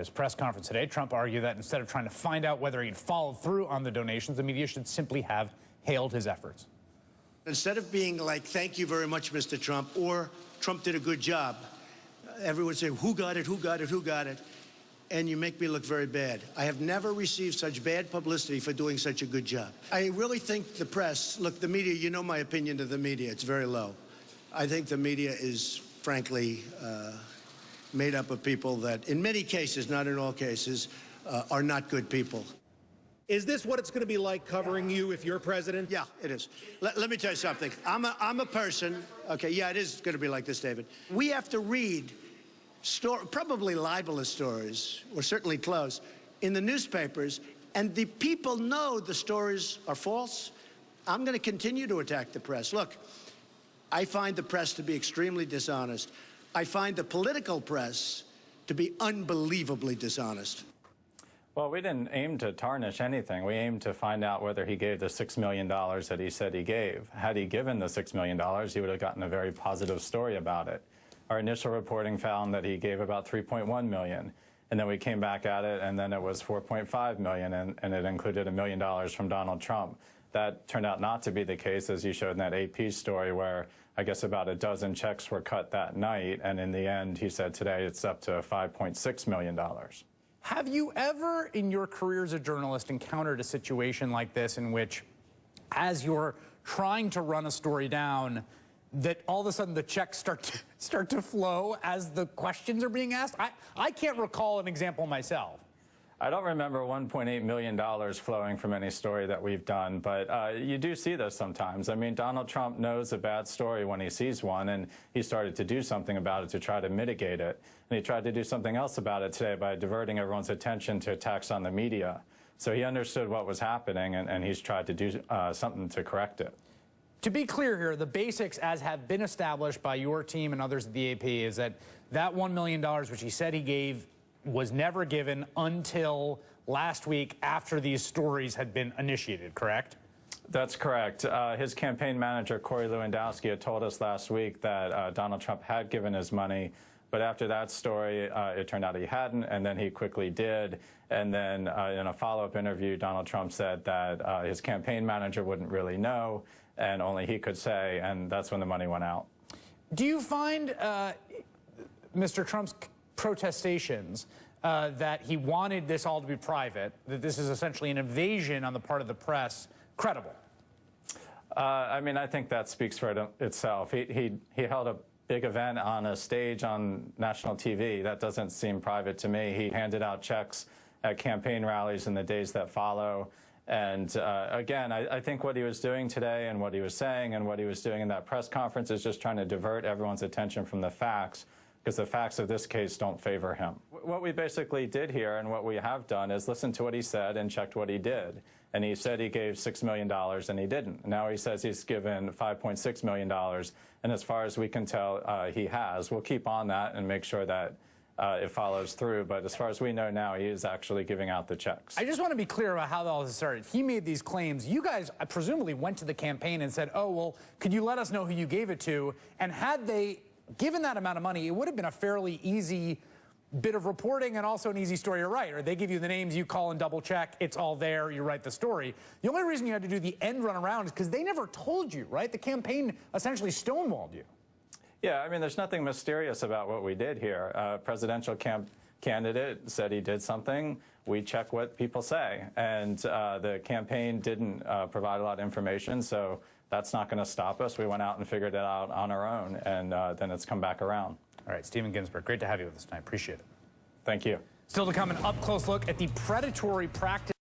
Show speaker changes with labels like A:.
A: his press conference today, Trump argued that instead of trying to find out whether he'd followed through on the donations, the media should simply have hailed his efforts.
B: Instead of being like, thank you very much, Mr. Trump, or Trump did a good job, everyone say, who got it, who got it, who got it? And you make me look very bad. I have never received such bad publicity for doing such a good job. I really think the press, look, the media, you know my opinion of the media, it's very low. I think the media is, frankly, made up of people that, in many cases, not in all cases, are not good people.
C: Is this what it's going to be like covering you if you're president?
B: Yeah, it is. Let me tell you something. I'm a person, okay, yeah, it is going to be like this, David. We have to read probably libelous stories, or certainly close, in the newspapers, and the people know the stories are false. I'm going to continue to attack the press. Look, I find the press to be extremely dishonest. I find the political press to be unbelievably dishonest.
D: Well, we didn't aim to tarnish anything. We aimed to find out whether he gave the $6 million that he said he gave. Had he given the $6 million, he would have gotten a very positive story about it. Our initial reporting found that he gave about $3.1 million, and then we came back at it, and then it was $4.5 million, and it included $1 million from Donald Trump. That turned out not to be the case, as you showed in that AP story, where I guess about a dozen checks were cut that night, and in the end, he said today it's up to $5.6 million.
A: Have you ever, in your career as a journalist, encountered a situation like this in which, as you're trying to run a story down, that all of a sudden the checks start to flow as the questions are being asked? I can't recall an example myself.
D: I don't remember $1.8 million flowing from any story that we've done, but you do see this sometimes. I mean, Donald Trump knows a bad story when he sees one, and he started to do something about it to try to mitigate it. And he tried to do something else about it today by diverting everyone's attention to attacks on the media. So he understood what was happening, and he's tried to do something to correct it.
A: To be clear here, the basics, as have been established by your team and others at the AP, is that $1 million, which he said he gave, was never given until last week after these stories had been initiated, correct?
D: That's correct. His campaign manager, Corey Lewandowski, had told us last week that Donald Trump had given his money, but after that story, it turned out he hadn't, and then he quickly did. And then in a follow-up interview, Donald Trump said that his campaign manager wouldn't really know, and only he could say, and that's when the money went out.
A: Do you find Mr. Trump's protestations that he wanted this all to be private, that this is essentially an invasion on the part of the press, credible?
D: I mean, I think that speaks for itself. He held a big event on a stage on national TV. That doesn't seem private to me. He handed out checks at campaign rallies in the days that follow. And again, I think what he was doing today and what he was saying and what he was doing in that press conference is just trying to divert everyone's attention from the facts, because the facts of this case don't favor him. What we basically did here and what we have done is listen to what he said and checked what he did. And he said he gave $6 million and he didn't. Now he says he's given $5.6 million. And as far as we can tell, he has. We'll keep on that and make sure that it follows through. But as far as we know now, he is actually giving out the checks.
A: I just want to be clear about how all this started. He made these claims. You guys presumably went to the campaign and said, oh, well, could you let us know who you gave it to? And had they given that amount of money, it would have been a fairly easy bit of reporting and also an easy story to write. Or they give you the names, you call and double check, it's all there, you write the story. The only reason you had to do the end run around is because they never told you, right? The campaign essentially stonewalled you.
D: Yeah, I mean, there's nothing mysterious about what we did here. Presidential candidate said he did something. We check what people say. And the campaign didn't provide a lot of information, so that's not going to stop us. We went out and figured it out on our own, and then it's come back around.
A: All right, Stephen Ginsburg, great to have you with us tonight. Appreciate it.
D: Thank you.
A: Still to come, an up-close look at the predatory practice